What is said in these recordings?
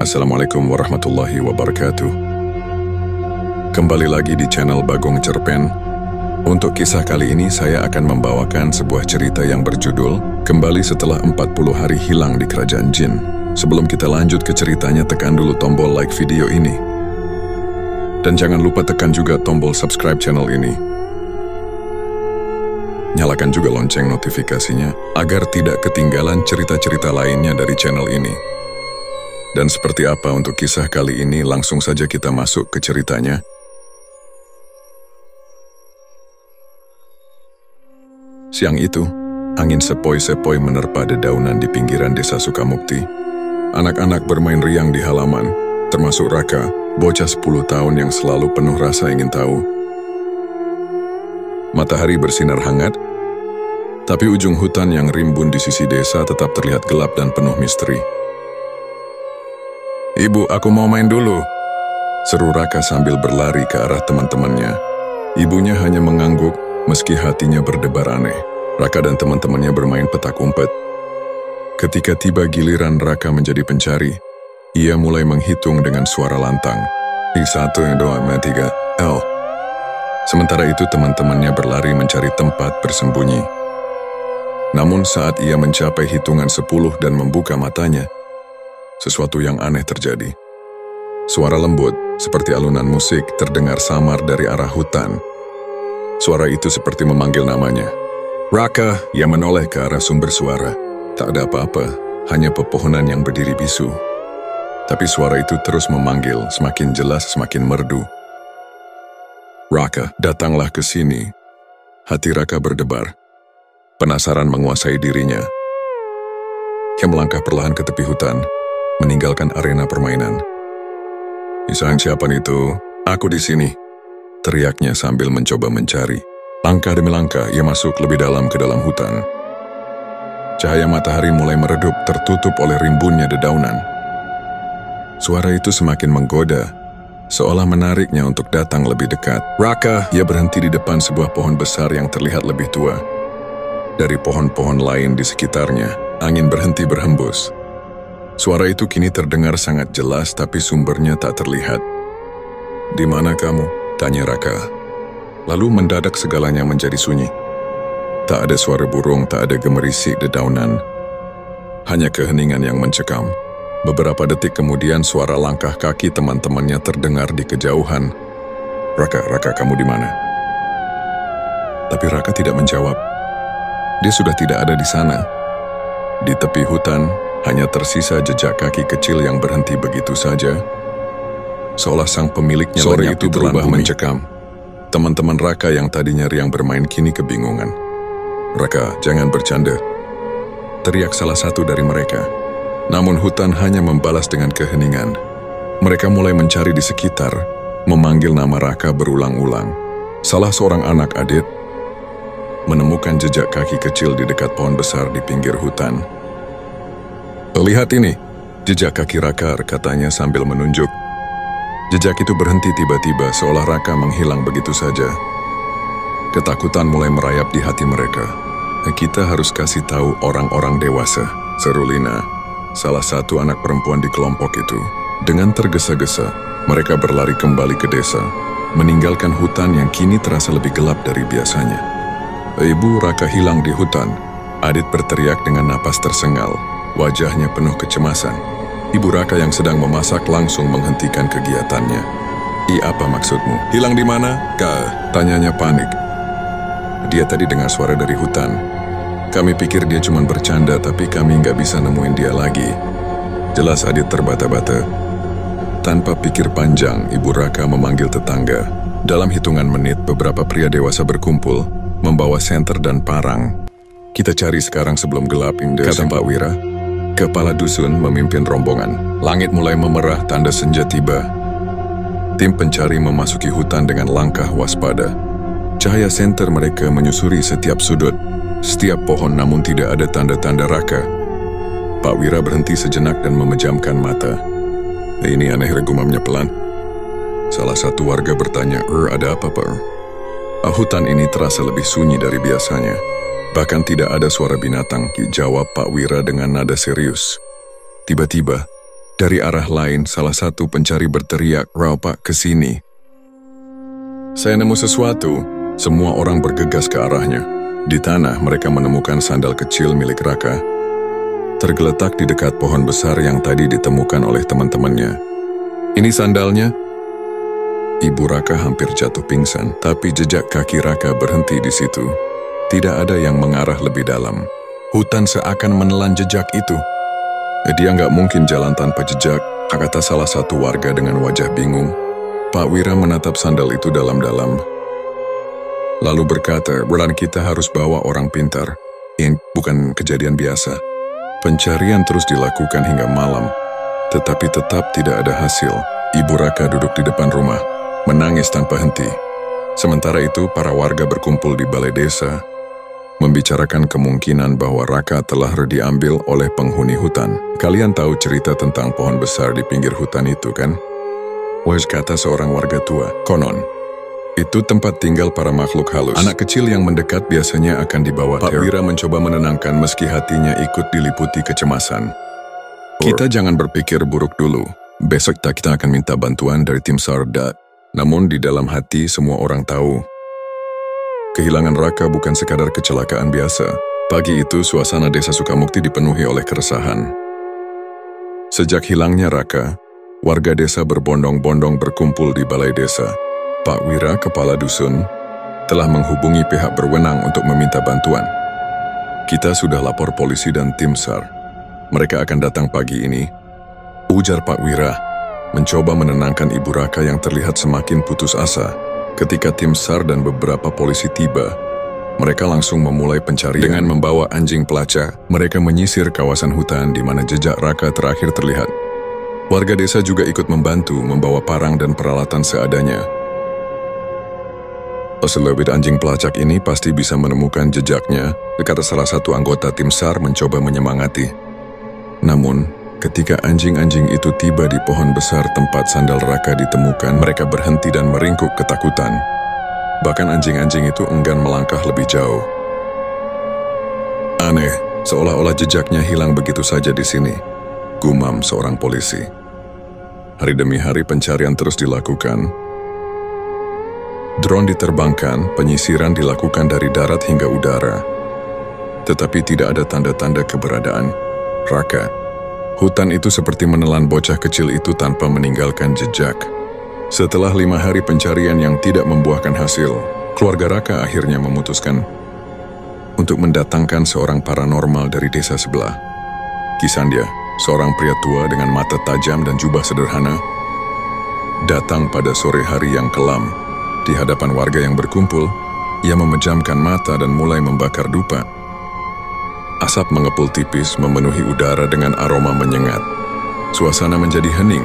Assalamualaikum warahmatullahi wabarakatuh. Kembali lagi di channel Bagong Cerpen. Untuk kisah kali ini saya akan membawakan sebuah cerita yang berjudul Kembali Setelah 40 Hari Hilang di Kerajaan Jin. Sebelum kita lanjut ke ceritanya, tekan dulu tombol like video ini. Dan jangan lupa tekan juga tombol subscribe channel ini. Nyalakan juga lonceng notifikasinya agar tidak ketinggalan cerita-cerita lainnya dari channel ini. Dan seperti apa untuk kisah kali ini, langsung saja kita masuk ke ceritanya. Siang itu, angin sepoi-sepoi menerpa dedaunan di pinggiran desa Sukamukti. Anak-anak bermain riang di halaman, termasuk Raka, bocah 10 tahun yang selalu penuh rasa ingin tahu. Matahari bersinar hangat, tapi ujung hutan yang rimbun di sisi desa tetap terlihat gelap dan penuh misteri. "Ibu, aku mau main dulu," seru Raka sambil berlari ke arah teman-temannya. Ibunya hanya mengangguk meski hatinya berdebar aneh. Raka dan teman-temannya bermain petak umpet. Ketika tiba giliran Raka menjadi pencari, ia mulai menghitung dengan suara lantang. 1, 2, 3, L. Sementara itu teman-temannya berlari mencari tempat bersembunyi. Namun saat ia mencapai hitungan 10 dan membuka matanya, sesuatu yang aneh terjadi. Suara lembut, seperti alunan musik, terdengar samar dari arah hutan. Suara itu seperti memanggil namanya. Raka, ia menoleh ke arah sumber suara. Tak ada apa-apa, hanya pepohonan yang berdiri bisu. Tapi suara itu terus memanggil, semakin jelas, semakin merdu. "Raka, datanglah ke sini." Hati Raka berdebar. Penasaran menguasai dirinya. Ia melangkah perlahan ke tepi hutan, meninggalkan arena permainan. "Isang siapa itu? Aku di sini," teriaknya sambil mencoba mencari. Langkah demi langkah, ia masuk lebih dalam ke dalam hutan. Cahaya matahari mulai meredup, tertutup oleh rimbunnya dedaunan. Suara itu semakin menggoda, seolah menariknya untuk datang lebih dekat. "Raka!" Ia berhenti di depan sebuah pohon besar yang terlihat lebih tua. Dari pohon-pohon lain di sekitarnya, angin berhenti berhembus. Suara itu kini terdengar sangat jelas, tapi sumbernya tak terlihat. "Di mana kamu?" tanya Raka. Lalu mendadak segalanya menjadi sunyi. Tak ada suara burung, tak ada gemerisik dedaunan. Hanya keheningan yang mencekam. Beberapa detik kemudian suara langkah kaki teman-temannya terdengar di kejauhan. Raka, kamu di mana?" Tapi Raka tidak menjawab. Dia sudah tidak ada di sana. Di tepi hutan, hanya tersisa jejak kaki kecil yang berhenti begitu saja. Seolah sang pemiliknya lenyap di telan bumi. Mencekam. Teman-teman Raka yang tadinya riang bermain kini kebingungan. "Raka, jangan bercanda," teriak salah satu dari mereka. Namun hutan hanya membalas dengan keheningan. Mereka mulai mencari di sekitar, memanggil nama Raka berulang-ulang. Salah seorang anak Adit menemukan jejak kaki kecil di dekat pohon besar di pinggir hutan. "Lihat ini, jejak kaki Raka," katanya sambil menunjuk. Jejak itu berhenti tiba-tiba, seolah Raka menghilang begitu saja. Ketakutan mulai merayap di hati mereka. "Kita harus kasih tahu orang-orang dewasa," seru Lina, salah satu anak perempuan di kelompok itu. Dengan tergesa-gesa, mereka berlari kembali ke desa, meninggalkan hutan yang kini terasa lebih gelap dari biasanya. "Ibu, Raka hilang di hutan," Adit berteriak dengan napas tersengal, wajahnya penuh kecemasan. Ibu Raka yang sedang memasak langsung menghentikan kegiatannya. Apa maksudmu? Hilang di mana, Kak?" tanyanya panik. "Dia tadi dengar suara dari hutan. Kami pikir dia cuma bercanda, tapi kami nggak bisa nemuin dia lagi," jelas Adit terbata-bata. Tanpa pikir panjang, Ibu Raka memanggil tetangga. Dalam hitungan menit, beberapa pria dewasa berkumpul, membawa senter dan parang. "Kita cari sekarang sebelum gelap," kata Pak Wira. Kepala dusun memimpin rombongan. Langit mulai memerah, tanda senja tiba. Tim pencari memasuki hutan dengan langkah waspada. Cahaya senter mereka menyusuri setiap sudut, setiap pohon, namun tidak ada tanda-tanda Raka. Pak Wira berhenti sejenak dan memejamkan mata. "Ini aneh," gumamnya pelan. Salah satu warga bertanya, "Ada apa, Pak?" "Hutan ini terasa lebih sunyi dari biasanya. Bahkan tidak ada suara binatang," jawab Pak Wira dengan nada serius. Tiba-tiba, Dari arah lain, salah satu pencari berteriak, "Rau Pak, ke sini." Saya nemu sesuatu. Semua orang bergegas ke arahnya. Di tanah, mereka menemukan sandal kecil milik Raka. Tergeletak di dekat pohon besar yang tadi ditemukan oleh teman-temannya. "Ini sandalnya?" Ibu Raka hampir jatuh pingsan, tapi jejak kaki Raka berhenti di situ. Tidak ada yang mengarah lebih dalam. Hutan seakan menelan jejak itu. "Dia nggak mungkin jalan tanpa jejak," kata salah satu warga dengan wajah bingung. Pak Wira menatap sandal itu dalam-dalam. Lalu berkata, "Berarti kita harus bawa orang pintar. Ini bukan kejadian biasa." Pencarian terus dilakukan hingga malam, tetapi tetap tidak ada hasil. Ibu Raka duduk di depan rumah, menangis tanpa henti. Sementara itu, para warga berkumpul di balai desa, membicarakan kemungkinan bahwa Raka telah diambil oleh penghuni hutan. "Kalian tahu cerita tentang pohon besar di pinggir hutan itu, kan?" "Wes," kata seorang warga tua. "Konon, itu tempat tinggal para makhluk halus. Anak kecil yang mendekat biasanya akan dibawa." Pak Wira mencoba menenangkan meski hatinya ikut diliputi kecemasan. "Kita jangan berpikir buruk dulu. Besok kita akan minta bantuan dari tim Sarda." Namun di dalam hati semua orang tahu, kehilangan Raka bukan sekadar kecelakaan biasa. Pagi itu suasana desa Sukamukti dipenuhi oleh keresahan. Sejak hilangnya Raka, warga desa berbondong-bondong berkumpul di balai desa. Pak Wira, kepala dusun, telah menghubungi pihak berwenang untuk meminta bantuan. "Kita sudah lapor polisi dan tim SAR. Mereka akan datang pagi ini," ujar Pak Wira, mencoba menenangkan Ibu Raka yang terlihat semakin putus asa. Ketika tim SAR dan beberapa polisi tiba, mereka langsung memulai pencarian. Dengan membawa anjing pelacak, mereka menyisir kawasan hutan di mana jejak Raka terakhir terlihat. Warga desa juga ikut membantu membawa parang dan peralatan seadanya. Selebih anjing pelacak ini pasti bisa menemukan jejaknya, kata salah satu anggota tim SAR mencoba menyemangati. Namun, ketika anjing-anjing itu tiba di pohon besar tempat sandal Raka ditemukan, mereka berhenti dan meringkuk ketakutan. Bahkan anjing-anjing itu enggan melangkah lebih jauh. "Aneh, seolah-olah jejaknya hilang begitu saja di sini," gumam seorang polisi. Hari demi hari pencarian terus dilakukan. Drone diterbangkan, penyisiran dilakukan dari darat hingga udara. Tetapi tidak ada tanda-tanda keberadaan Raka. Hutan itu seperti menelan bocah kecil itu tanpa meninggalkan jejak. Setelah 5 hari pencarian yang tidak membuahkan hasil, keluarga Raka akhirnya memutuskan untuk mendatangkan seorang paranormal dari desa sebelah. Kisandia, seorang pria tua dengan mata tajam dan jubah sederhana, datang pada sore hari yang kelam. Di hadapan warga yang berkumpul, ia memejamkan mata dan mulai membakar dupa. Asap mengepul tipis memenuhi udara dengan aroma menyengat. Suasana menjadi hening,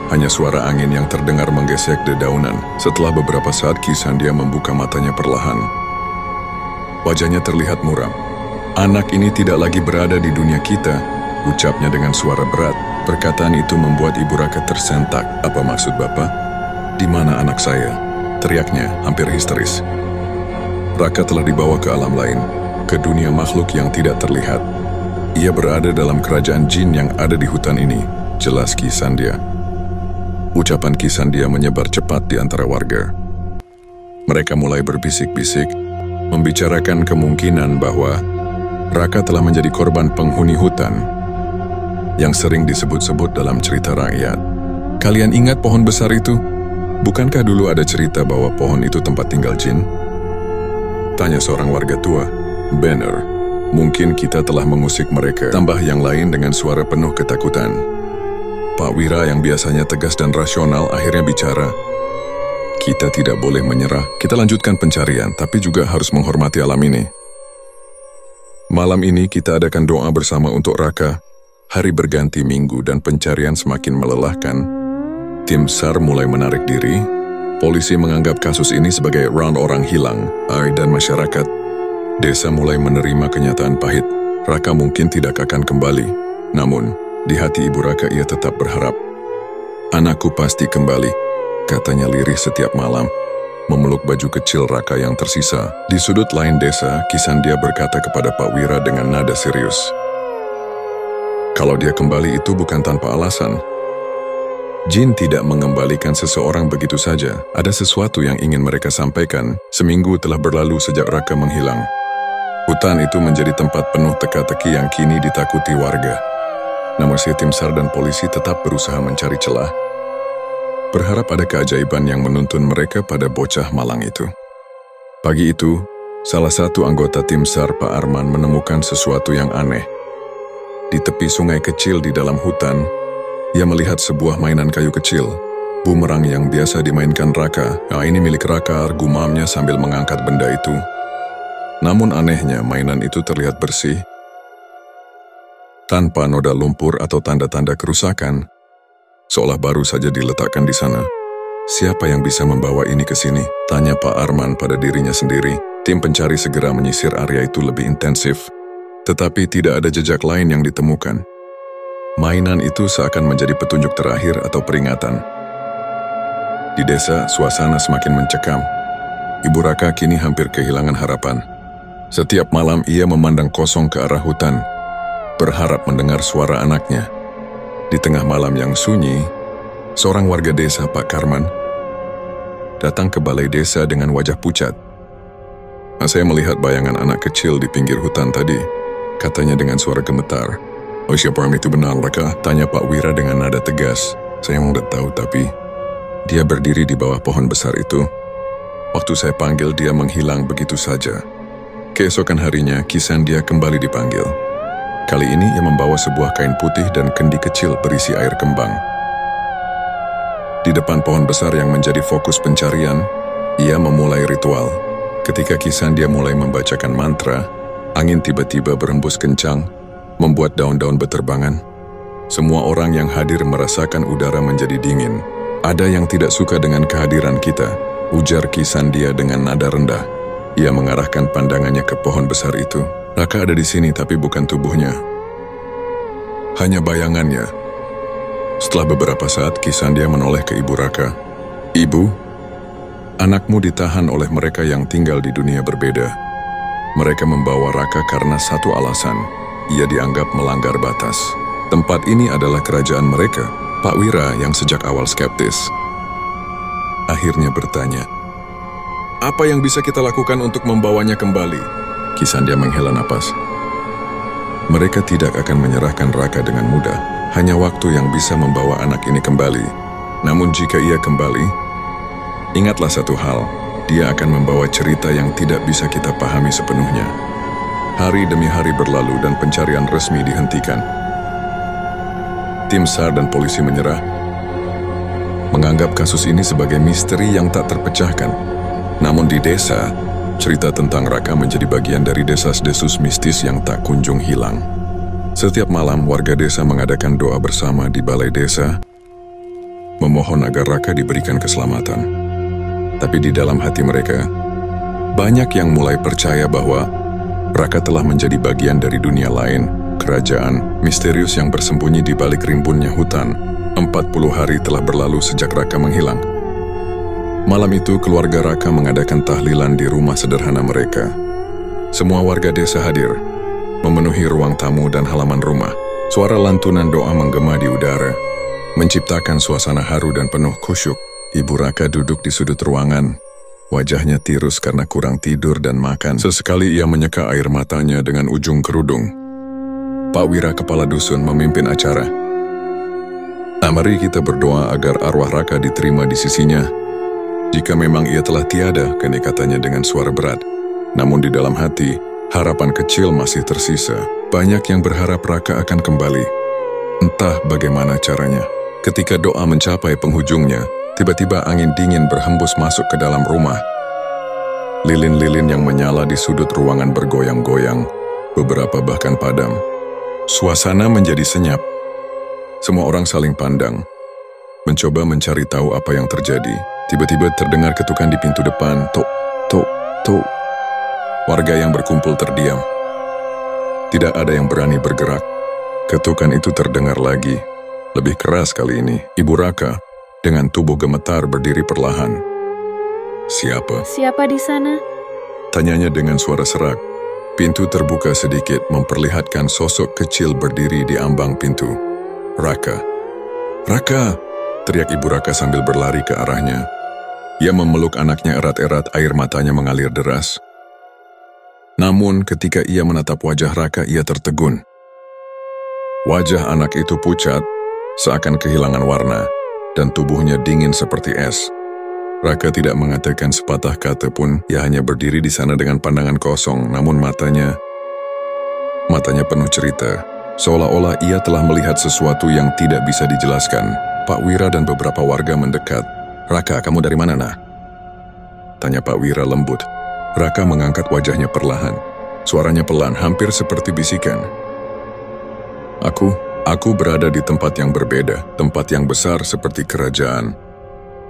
hanya suara angin yang terdengar menggesek dedaunan. Setelah beberapa saat Kisandia membuka matanya perlahan. Wajahnya terlihat muram. "Anak ini tidak lagi berada di dunia kita," ucapnya dengan suara berat. Perkataan itu membuat Ibu Raka tersentak. "Apa maksud Bapak? Di mana anak saya?" teriaknya hampir histeris. Raka telah dibawa ke alam lain, ke dunia makhluk yang tidak terlihat. Ia berada dalam kerajaan jin yang ada di hutan ini, jelas Kisandia. Ucapan Kisandia menyebar cepat di antara warga. Mereka mulai berbisik-bisik, membicarakan kemungkinan bahwa Raka telah menjadi korban penghuni hutan yang sering disebut-sebut dalam cerita rakyat. "Kalian ingat pohon besar itu? Bukankah dulu ada cerita bahwa pohon itu tempat tinggal jin?" tanya seorang warga tua. "Banner, mungkin kita telah mengusik mereka," tambah yang lain dengan suara penuh ketakutan. Pak Wira yang biasanya tegas dan rasional akhirnya bicara. "Kita tidak boleh menyerah. Kita lanjutkan pencarian, tapi juga harus menghormati alam ini. Malam ini kita adakan doa bersama untuk Raka." Hari berganti minggu dan pencarian semakin melelahkan. Tim SAR mulai menarik diri. Polisi menganggap kasus ini sebagai round orang hilang, dan masyarakat desa mulai menerima kenyataan pahit. Raka mungkin tidak akan kembali. Namun, di hati Ibu Raka ia tetap berharap. "Anakku pasti kembali," katanya lirih setiap malam, memeluk baju kecil Raka yang tersisa. Di sudut lain desa, Kisandia berkata kepada Pak Wira dengan nada serius, "Kalau dia kembali itu bukan tanpa alasan. Jin tidak mengembalikan seseorang begitu saja. Ada sesuatu yang ingin mereka sampaikan. Seminggu telah berlalu sejak Raka menghilang. Hutan itu menjadi tempat penuh teka-teki yang kini ditakuti warga. Namun si tim SAR dan polisi tetap berusaha mencari celah. Berharap ada keajaiban yang menuntun mereka pada bocah malang itu. Pagi itu, salah satu anggota tim SAR, Pak Arman, menemukan sesuatu yang aneh. Di tepi sungai kecil di dalam hutan, ia melihat sebuah mainan kayu kecil, bumerang yang biasa dimainkan Raka. Nah, ini milik Raka, gumamnya sambil mengangkat benda itu. Namun anehnya, mainan itu terlihat bersih, tanpa noda lumpur atau tanda-tanda kerusakan, seolah baru saja diletakkan di sana. Siapa yang bisa membawa ini ke sini? Tanya Pak Arman pada dirinya sendiri. Tim pencari segera menyisir area itu lebih intensif, tetapi tidak ada jejak lain yang ditemukan. Mainan itu seakan menjadi petunjuk terakhir atau peringatan. Di desa, suasana semakin mencekam. Ibu Raka kini hampir kehilangan harapan. Setiap malam ia memandang kosong ke arah hutan, berharap mendengar suara anaknya. Di tengah malam yang sunyi, seorang warga desa, Pak Karman, datang ke balai desa dengan wajah pucat. Saya melihat bayangan anak kecil di pinggir hutan tadi, katanya dengan suara gemetar. Oh, siapa itu benar, Raka? Tanya Pak Wira dengan nada tegas. Saya memang tidak tahu, tapi dia berdiri di bawah pohon besar itu. Waktu saya panggil, dia menghilang begitu saja. Keesokan harinya, Kisan dia kembali dipanggil. Kali ini ia membawa sebuah kain putih dan kendi kecil berisi air kembang. Di depan pohon besar yang menjadi fokus pencarian, ia memulai ritual. Ketika Kisan dia mulai membacakan mantra, angin tiba-tiba berhembus kencang, membuat daun-daun berterbangan. Semua orang yang hadir merasakan udara menjadi dingin. Ada yang tidak suka dengan kehadiran kita, ujar Kisan dia dengan nada rendah. Ia mengarahkan pandangannya ke pohon besar itu. Raka ada di sini tapi bukan tubuhnya, hanya bayangannya. Setelah beberapa saat, Kisan dia menoleh ke Ibu Raka. Ibu, anakmu ditahan oleh mereka yang tinggal di dunia berbeda. Mereka membawa Raka karena satu alasan. Ia dianggap melanggar batas. Tempat ini adalah kerajaan mereka. Pak Wira yang sejak awal skeptis akhirnya bertanya, apa yang bisa kita lakukan untuk membawanya kembali? Kisan dia menghela napas. Mereka tidak akan menyerahkan Raka dengan mudah. Hanya waktu yang bisa membawa anak ini kembali. Namun jika ia kembali, ingatlah satu hal, dia akan membawa cerita yang tidak bisa kita pahami sepenuhnya. Hari demi hari berlalu dan pencarian resmi dihentikan. Tim SAR dan polisi menyerah, menganggap kasus ini sebagai misteri yang tak terpecahkan. Namun di desa, cerita tentang Raka menjadi bagian dari desas-desus mistis yang tak kunjung hilang. Setiap malam, warga desa mengadakan doa bersama di balai desa, memohon agar Raka diberikan keselamatan. Tapi di dalam hati mereka, banyak yang mulai percaya bahwa Raka telah menjadi bagian dari dunia lain, kerajaan misterius yang bersembunyi di balik rimbunnya hutan. 40 hari telah berlalu sejak Raka menghilang. Malam itu, keluarga Raka mengadakan tahlilan di rumah sederhana mereka. Semua warga desa hadir, memenuhi ruang tamu dan halaman rumah. Suara lantunan doa menggema di udara, menciptakan suasana haru dan penuh khusyuk. Ibu Raka duduk di sudut ruangan. Wajahnya tirus karena kurang tidur dan makan. Sesekali ia menyeka air matanya dengan ujung kerudung. Pak Wira, kepala dusun, memimpin acara. Mari kita berdoa agar arwah Raka diterima di sisinya. Jika memang ia telah tiada, kini katanya dengan suara berat. Namun di dalam hati, harapan kecil masih tersisa. Banyak yang berharap Raka akan kembali. Entah bagaimana caranya. Ketika doa mencapai penghujungnya, tiba-tiba angin dingin berhembus masuk ke dalam rumah. Lilin-lilin yang menyala di sudut ruangan bergoyang-goyang, beberapa bahkan padam. Suasana menjadi senyap. Semua orang saling pandang, mencoba mencari tahu apa yang terjadi. Tiba-tiba terdengar ketukan di pintu depan. Tok, tok, tok. Warga yang berkumpul terdiam. Tidak ada yang berani bergerak. Ketukan itu terdengar lagi, lebih keras kali ini. Ibu Raka dengan tubuh gemetar berdiri perlahan. Siapa? Siapa di sana? Tanyanya dengan suara serak. Pintu terbuka sedikit memperlihatkan sosok kecil berdiri di ambang pintu. Raka. Raka! teriak Ibu Raka sambil berlari ke arahnya. Ia memeluk anaknya erat-erat, air matanya mengalir deras. Namun ketika ia menatap wajah Raka, ia tertegun. Wajah anak itu pucat, seakan kehilangan warna, dan tubuhnya dingin seperti es. Raka tidak mengatakan sepatah kata pun, ia hanya berdiri di sana dengan pandangan kosong, namun matanya penuh cerita. Seolah-olah ia telah melihat sesuatu yang tidak bisa dijelaskan. Pak Wira dan beberapa warga mendekat. "Raka, kamu dari mana, Nah?" tanya Pak Wira lembut. Raka mengangkat wajahnya perlahan. Suaranya pelan, hampir seperti bisikan. Aku berada di tempat yang berbeda, tempat yang besar seperti kerajaan."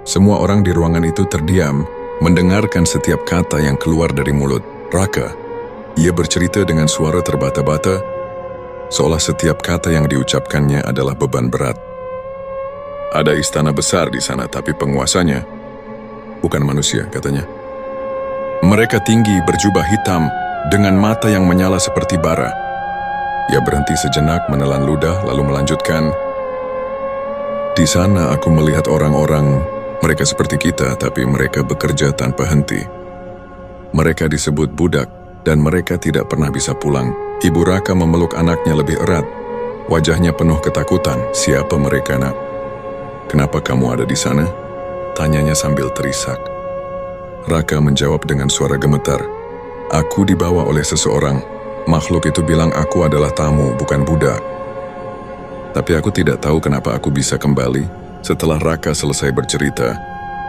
Semua orang di ruangan itu terdiam, mendengarkan setiap kata yang keluar dari mulut Raka. Ia bercerita dengan suara terbata-bata, seolah setiap kata yang diucapkannya adalah beban berat. "Ada istana besar di sana, tapi penguasanya bukan manusia," katanya. "Mereka tinggi, berjubah hitam, dengan mata yang menyala seperti bara." Ia berhenti sejenak, menelan ludah, lalu melanjutkan, "Di sana aku melihat orang-orang, mereka seperti kita, tapi mereka bekerja tanpa henti. Mereka disebut budak, dan mereka tidak pernah bisa pulang." Ibu Raka memeluk anaknya lebih erat. Wajahnya penuh ketakutan. "Siapa mereka, Nak? Kenapa kamu ada di sana?" tanyanya sambil terisak. Raka menjawab dengan suara gemetar, "Aku dibawa oleh seseorang. Makhluk itu bilang aku adalah tamu, bukan budak. Tapi aku tidak tahu kenapa aku bisa kembali." Setelah Raka selesai bercerita,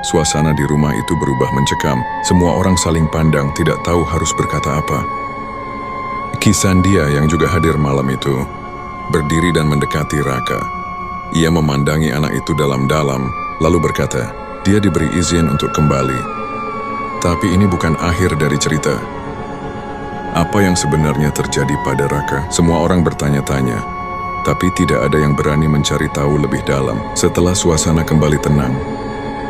suasana di rumah itu berubah mencekam. Semua orang saling pandang, tidak tahu harus berkata apa. Kisandia yang juga hadir malam itu berdiri dan mendekati Raka. Ia memandangi anak itu dalam-dalam, lalu berkata, dia diberi izin untuk kembali. Tapi ini bukan akhir dari cerita. Apa yang sebenarnya terjadi pada Raka? Semua orang bertanya-tanya, tapi tidak ada yang berani mencari tahu lebih dalam. Setelah suasana kembali tenang,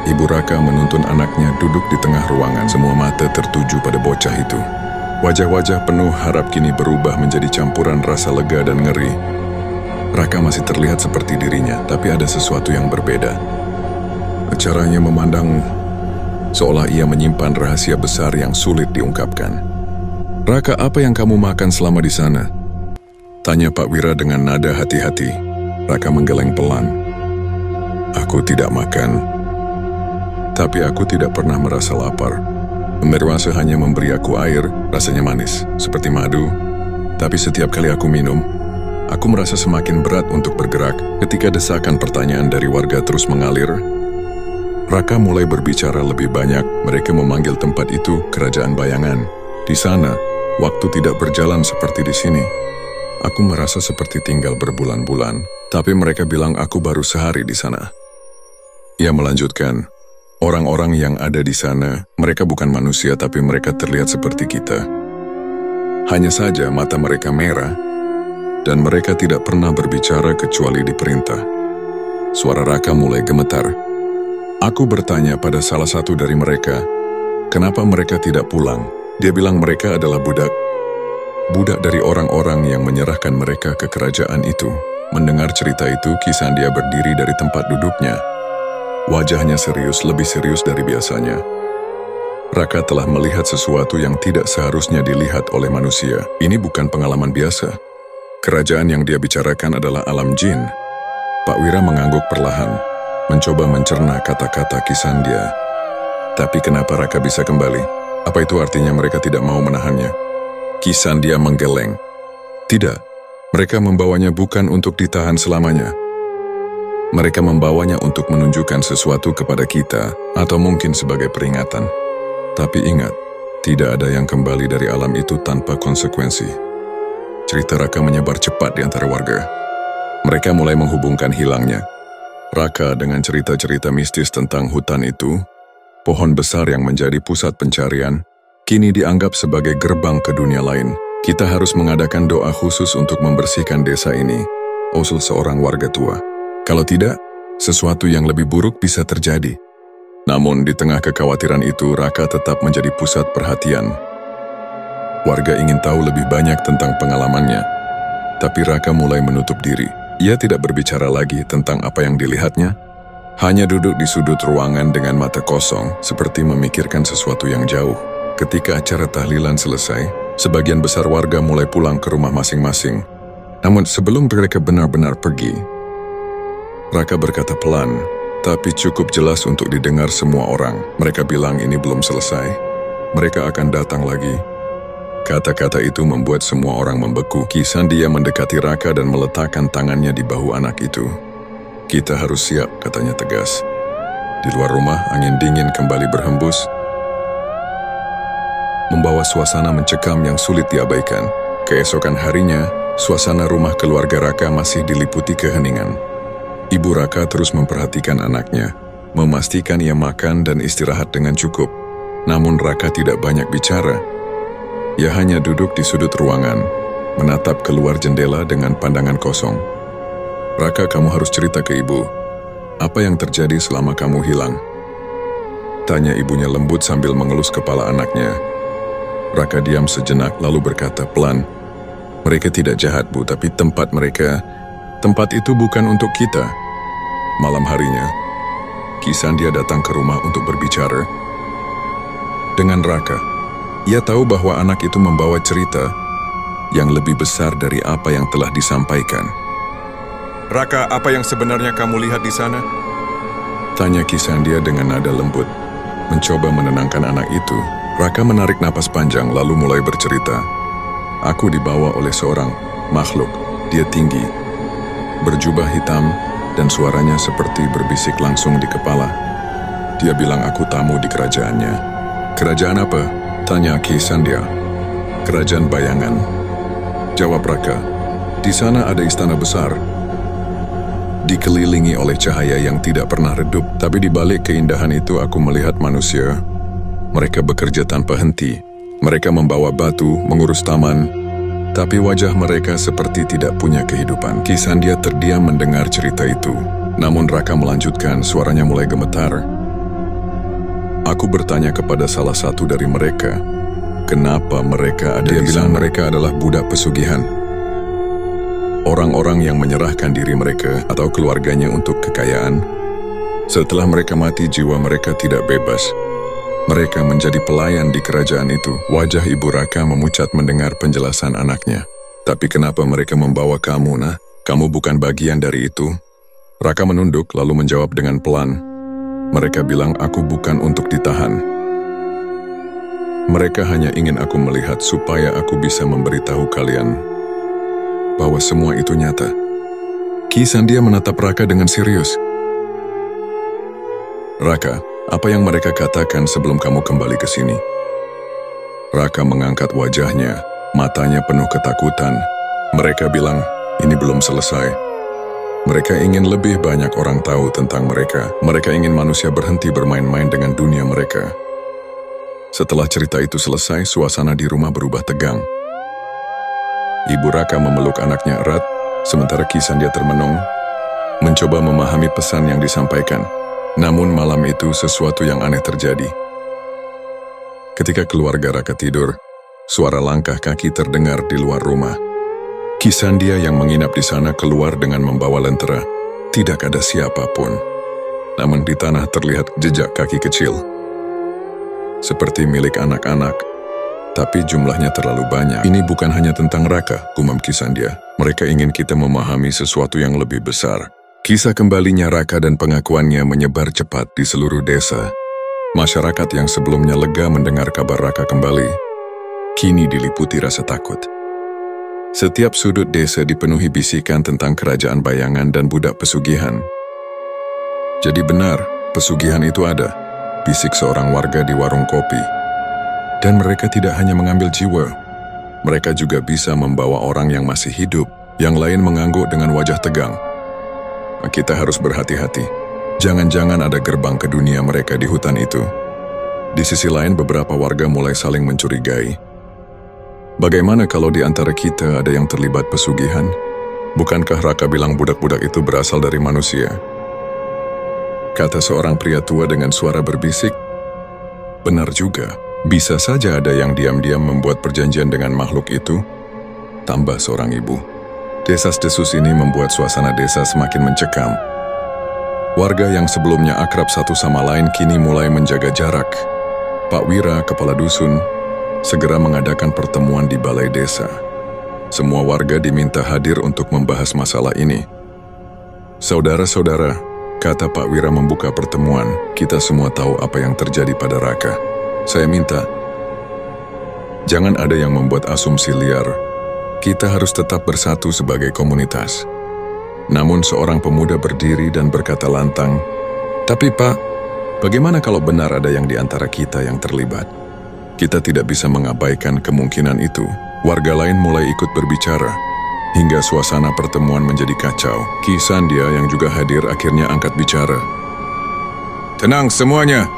Ibu Raka menuntun anaknya duduk di tengah ruangan. Semua mata tertuju pada bocah itu. Wajah-wajah penuh harap kini berubah menjadi campuran rasa lega dan ngeri. Raka masih terlihat seperti dirinya, tapi ada sesuatu yang berbeda. Caranya memandang seolah ia menyimpan rahasia besar yang sulit diungkapkan. "Raka, apa yang kamu makan selama di sana?" tanya Pak Wira dengan nada hati-hati. Raka menggeleng pelan. "Aku tidak makan, tapi aku tidak pernah merasa lapar. Pemberwasa hanya memberi aku air, rasanya manis, seperti madu. Tapi setiap kali aku minum, aku merasa semakin berat untuk bergerak." Ketika desakan pertanyaan dari warga terus mengalir, Raka mulai berbicara lebih banyak. Mereka memanggil tempat itu Kerajaan Bayangan. Di sana, waktu tidak berjalan seperti di sini. Aku merasa seperti tinggal berbulan-bulan, tapi mereka bilang aku baru sehari di sana. Ia melanjutkan, orang-orang yang ada di sana, mereka bukan manusia tapi mereka terlihat seperti kita. Hanya saja mata mereka merah, dan mereka tidak pernah berbicara kecuali diperintah. Suara Raka mulai gemetar. Aku bertanya pada salah satu dari mereka, kenapa mereka tidak pulang? Dia bilang mereka adalah budak. Budak dari orang-orang yang menyerahkan mereka ke kerajaan itu. Mendengar cerita itu, Kisandia berdiri dari tempat duduknya. Wajahnya serius, lebih serius dari biasanya. Raka telah melihat sesuatu yang tidak seharusnya dilihat oleh manusia. Ini bukan pengalaman biasa. Kerajaan yang dia bicarakan adalah alam jin. Pak Wira mengangguk perlahan, mencoba mencerna kata-kata Kisandia. Tapi kenapa Raka bisa kembali? Apa itu artinya mereka tidak mau menahannya? Kisandia menggeleng. Tidak, mereka membawanya bukan untuk ditahan selamanya. Mereka membawanya untuk menunjukkan sesuatu kepada kita, atau mungkin sebagai peringatan. Tapi ingat, tidak ada yang kembali dari alam itu tanpa konsekuensi. Cerita Raka menyebar cepat di antara warga. Mereka mulai menghubungkan hilangnya Raka dengan cerita-cerita mistis tentang hutan itu. Pohon besar yang menjadi pusat pencarian, kini dianggap sebagai gerbang ke dunia lain. Kita harus mengadakan doa khusus untuk membersihkan desa ini, usul seorang warga tua. Kalau tidak, sesuatu yang lebih buruk bisa terjadi. Namun di tengah kekhawatiran itu, Raka tetap menjadi pusat perhatian. Warga ingin tahu lebih banyak tentang pengalamannya, tapi Raka mulai menutup diri. Ia tidak berbicara lagi tentang apa yang dilihatnya. Hanya duduk di sudut ruangan dengan mata kosong, seperti memikirkan sesuatu yang jauh. Ketika acara tahlilan selesai, sebagian besar warga mulai pulang ke rumah masing-masing. Namun sebelum mereka benar-benar pergi, Raka berkata pelan, tapi cukup jelas untuk didengar semua orang. Mereka bilang ini belum selesai. Mereka akan datang lagi. Kata-kata itu membuat semua orang membeku. Ki Sandia mendekati Raka dan meletakkan tangannya di bahu anak itu. Kita harus siap, katanya tegas. Di luar rumah, angin dingin kembali berhembus, membawa suasana mencekam yang sulit diabaikan. Keesokan harinya, suasana rumah keluarga Raka masih diliputi keheningan. Ibu Raka terus memperhatikan anaknya, memastikan ia makan dan istirahat dengan cukup. Namun Raka tidak banyak bicara. Ia hanya duduk di sudut ruangan, menatap keluar jendela dengan pandangan kosong. Raka, kamu harus cerita ke ibu. Apa yang terjadi selama kamu hilang? Tanya ibunya lembut sambil mengelus kepala anaknya. Raka diam sejenak lalu berkata pelan, mereka tidak jahat, Bu, tapi tempat itu bukan untuk kita. Malam harinya, Ki Sandia datang ke rumah untuk berbicara dengan Raka. Ia tahu bahwa anak itu membawa cerita yang lebih besar dari apa yang telah disampaikan. Raka, apa yang sebenarnya kamu lihat di sana? Tanya Ki Sandia dengan nada lembut. Mencoba menenangkan anak itu, Raka menarik napas panjang lalu mulai bercerita. Aku dibawa oleh seorang makhluk. Dia tinggi, berjubah hitam, dan suaranya seperti berbisik langsung di kepala. Dia bilang aku tamu di kerajaannya. Kerajaan apa? Tanya Ki Sandia. Kerajaan bayangan. Jawab Raka. Di sana ada istana besar, dikelilingi oleh cahaya yang tidak pernah redup. Tapi di balik keindahan itu aku melihat manusia. Mereka bekerja tanpa henti. Mereka membawa batu, mengurus taman, tapi wajah mereka seperti tidak punya kehidupan. Ki Sandia terdiam mendengar cerita itu. Namun Raka melanjutkan, suaranya mulai gemetar. Aku bertanya kepada salah satu dari mereka, kenapa mereka ada di sana? Dia bilang mereka adalah budak pesugihan. Orang-orang yang menyerahkan diri mereka atau keluarganya untuk kekayaan. Setelah mereka mati, jiwa mereka tidak bebas. Mereka menjadi pelayan di kerajaan itu. Wajah Ibu Raka memucat mendengar penjelasan anaknya. Tapi kenapa mereka membawa kamu, Nah? Kamu bukan bagian dari itu. Raka menunduk lalu menjawab dengan pelan. Mereka bilang aku bukan untuk ditahan. Mereka hanya ingin aku melihat supaya aku bisa memberitahu kalian bahwa semua itu nyata. Ki Sandia menatap Raka dengan serius. Raka, apa yang mereka katakan sebelum kamu kembali ke sini? Raka mengangkat wajahnya, matanya penuh ketakutan. Mereka bilang, ini belum selesai. Mereka ingin lebih banyak orang tahu tentang mereka. Mereka ingin manusia berhenti bermain-main dengan dunia mereka. Setelah cerita itu selesai, suasana di rumah berubah tegang. Ibu Raka memeluk anaknya erat, sementara Ki Sandia termenung, mencoba memahami pesan yang disampaikan. Namun malam itu sesuatu yang aneh terjadi. Ketika keluarga Raka tidur, suara langkah kaki terdengar di luar rumah. Ki Sandia yang menginap di sana keluar dengan membawa lentera. Tidak ada siapapun. Namun di tanah terlihat jejak kaki kecil. Seperti milik anak-anak. Tapi jumlahnya terlalu banyak. Ini bukan hanya tentang Raka, gumam Ki Sandia. Mereka ingin kita memahami sesuatu yang lebih besar. Kisah kembalinya Raka dan pengakuannya menyebar cepat di seluruh desa. Masyarakat yang sebelumnya lega mendengar kabar Raka kembali, kini diliputi rasa takut. Setiap sudut desa dipenuhi bisikan tentang kerajaan bayangan dan budak pesugihan. Jadi benar, pesugihan itu ada, bisik seorang warga di warung kopi. Dan mereka tidak hanya mengambil jiwa, mereka juga bisa membawa orang yang masih hidup, yang lain mengangguk dengan wajah tegang. Kita harus berhati-hati. Jangan-jangan ada gerbang ke dunia mereka di hutan itu. Di sisi lain, beberapa warga mulai saling mencurigai. Bagaimana kalau di antara kita ada yang terlibat pesugihan? Bukankah Raka bilang budak-budak itu berasal dari manusia? Kata seorang pria tua dengan suara berbisik. Benar juga. Bisa saja ada yang diam-diam membuat perjanjian dengan makhluk itu, tambah seorang ibu. Desas-desus ini membuat suasana desa semakin mencekam. Warga yang sebelumnya akrab satu sama lain kini mulai menjaga jarak. Pak Wira, kepala dusun, segera mengadakan pertemuan di balai desa. Semua warga diminta hadir untuk membahas masalah ini. Saudara-saudara, kata Pak Wira membuka pertemuan, kita semua tahu apa yang terjadi pada Raka. Saya minta, jangan ada yang membuat asumsi liar. Kita harus tetap bersatu sebagai komunitas. Namun seorang pemuda berdiri dan berkata lantang, "Tapi Pak, bagaimana kalau benar ada yang di antara kita yang terlibat? Kita tidak bisa mengabaikan kemungkinan itu." Warga lain mulai ikut berbicara, hingga suasana pertemuan menjadi kacau. Ki Sandia yang juga hadir akhirnya angkat bicara. "Tenang semuanya!"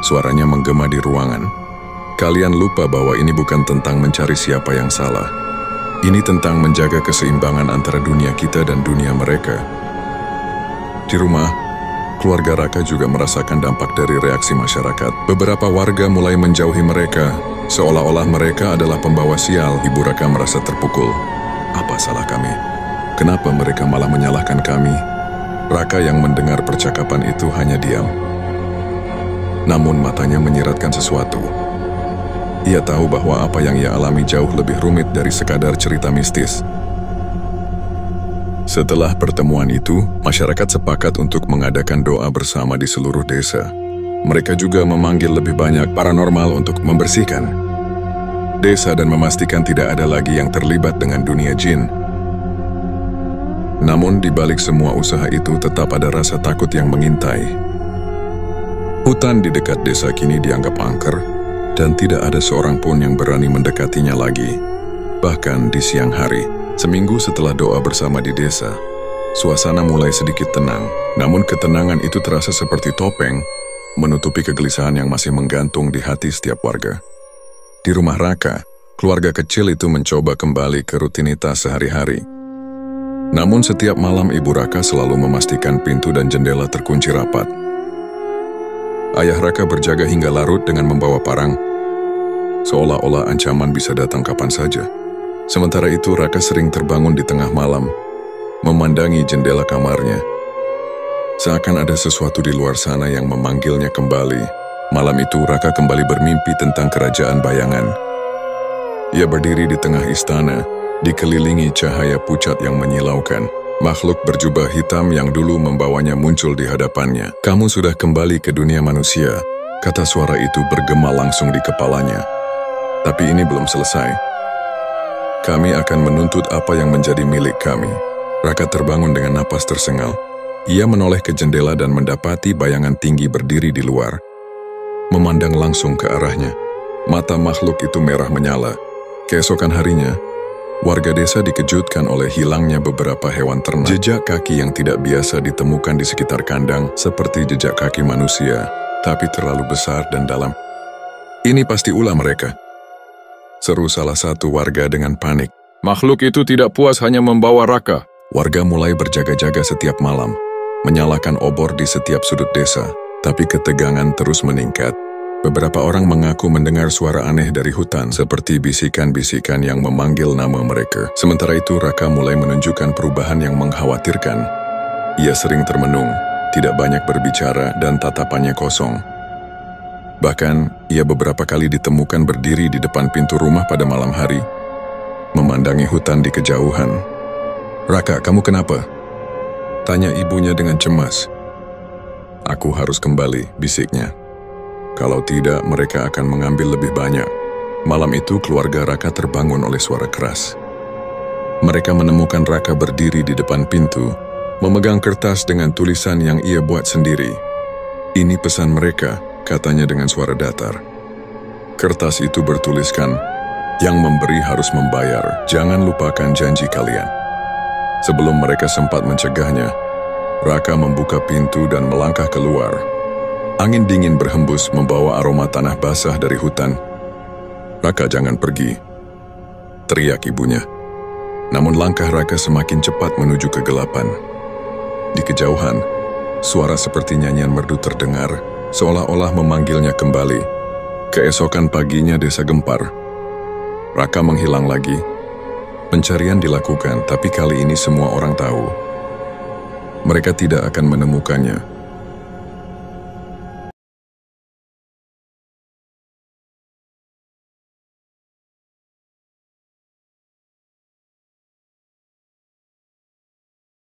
Suaranya menggema di ruangan. "Kalian lupa bahwa ini bukan tentang mencari siapa yang salah. Ini tentang menjaga keseimbangan antara dunia kita dan dunia mereka." Di rumah, keluarga Raka juga merasakan dampak dari reaksi masyarakat. Beberapa warga mulai menjauhi mereka, seolah-olah mereka adalah pembawa sial. Ibu Raka merasa terpukul. Apa salah kami? Kenapa mereka malah menyalahkan kami? Raka yang mendengar percakapan itu hanya diam. Namun matanya menyiratkan sesuatu. Ia tahu bahwa apa yang ia alami jauh lebih rumit dari sekadar cerita mistis. Setelah pertemuan itu, masyarakat sepakat untuk mengadakan doa bersama di seluruh desa. Mereka juga memanggil lebih banyak paranormal untuk membersihkan desa dan memastikan tidak ada lagi yang terlibat dengan dunia jin. Namun di balik semua usaha itu tetap ada rasa takut yang mengintai. Hutan di dekat desa kini dianggap angker, dan tidak ada seorang pun yang berani mendekatinya lagi. Bahkan di siang hari, seminggu setelah doa bersama di desa, suasana mulai sedikit tenang. Namun ketenangan itu terasa seperti topeng, menutupi kegelisahan yang masih menggantung di hati setiap warga. Di rumah Raka, keluarga kecil itu mencoba kembali ke rutinitas sehari-hari. Namun setiap malam Ibu Raka selalu memastikan pintu dan jendela terkunci rapat. Ayah Raka berjaga hingga larut dengan membawa parang, seolah-olah ancaman bisa datang kapan saja. Sementara itu Raka sering terbangun di tengah malam, memandangi jendela kamarnya. Seakan ada sesuatu di luar sana yang memanggilnya kembali. Malam itu Raka kembali bermimpi tentang kerajaan bayangan. Ia berdiri di tengah istana, dikelilingi cahaya pucat yang menyilaukan. Makhluk berjubah hitam yang dulu membawanya muncul di hadapannya. "Kamu sudah kembali ke dunia manusia," kata suara itu bergema langsung di kepalanya. "Tapi ini belum selesai. Kami akan menuntut apa yang menjadi milik kami." Raka terbangun dengan napas tersengal. Ia menoleh ke jendela dan mendapati bayangan tinggi berdiri di luar. Memandang langsung ke arahnya, mata makhluk itu merah menyala. Keesokan harinya, warga desa dikejutkan oleh hilangnya beberapa hewan ternak. Jejak kaki yang tidak biasa ditemukan di sekitar kandang, seperti jejak kaki manusia, tapi terlalu besar dan dalam. "Ini pasti ulah mereka," seru salah satu warga dengan panik. "Makhluk itu tidak puas hanya membawa Raka." Warga mulai berjaga-jaga setiap malam, menyalakan obor di setiap sudut desa, tapi ketegangan terus meningkat. Beberapa orang mengaku mendengar suara aneh dari hutan, seperti bisikan-bisikan yang memanggil nama mereka. Sementara itu Raka mulai menunjukkan perubahan yang mengkhawatirkan. Ia sering termenung, tidak banyak berbicara, dan tatapannya kosong. Bahkan, ia beberapa kali ditemukan berdiri di depan pintu rumah pada malam hari, memandangi hutan di kejauhan. "Raka, kamu kenapa?" tanya ibunya dengan cemas. "Aku harus kembali," bisiknya. "Kalau tidak, mereka akan mengambil lebih banyak." Malam itu keluarga Raka terbangun oleh suara keras. Mereka menemukan Raka berdiri di depan pintu, memegang kertas dengan tulisan yang ia buat sendiri. "Ini pesan mereka," katanya dengan suara datar. Kertas itu bertuliskan, "Yang memberi harus membayar, jangan lupakan janji kalian." Sebelum mereka sempat mencegahnya, Raka membuka pintu dan melangkah keluar. Angin dingin berhembus membawa aroma tanah basah dari hutan. "Raka, jangan pergi," teriak ibunya. Namun langkah Raka semakin cepat menuju kegelapan. Di kejauhan, suara seperti nyanyian merdu terdengar, seolah-olah memanggilnya kembali. Keesokan paginya desa gempar. Raka menghilang lagi. Pencarian dilakukan, tapi kali ini semua orang tahu. mereka tidak akan menemukannya.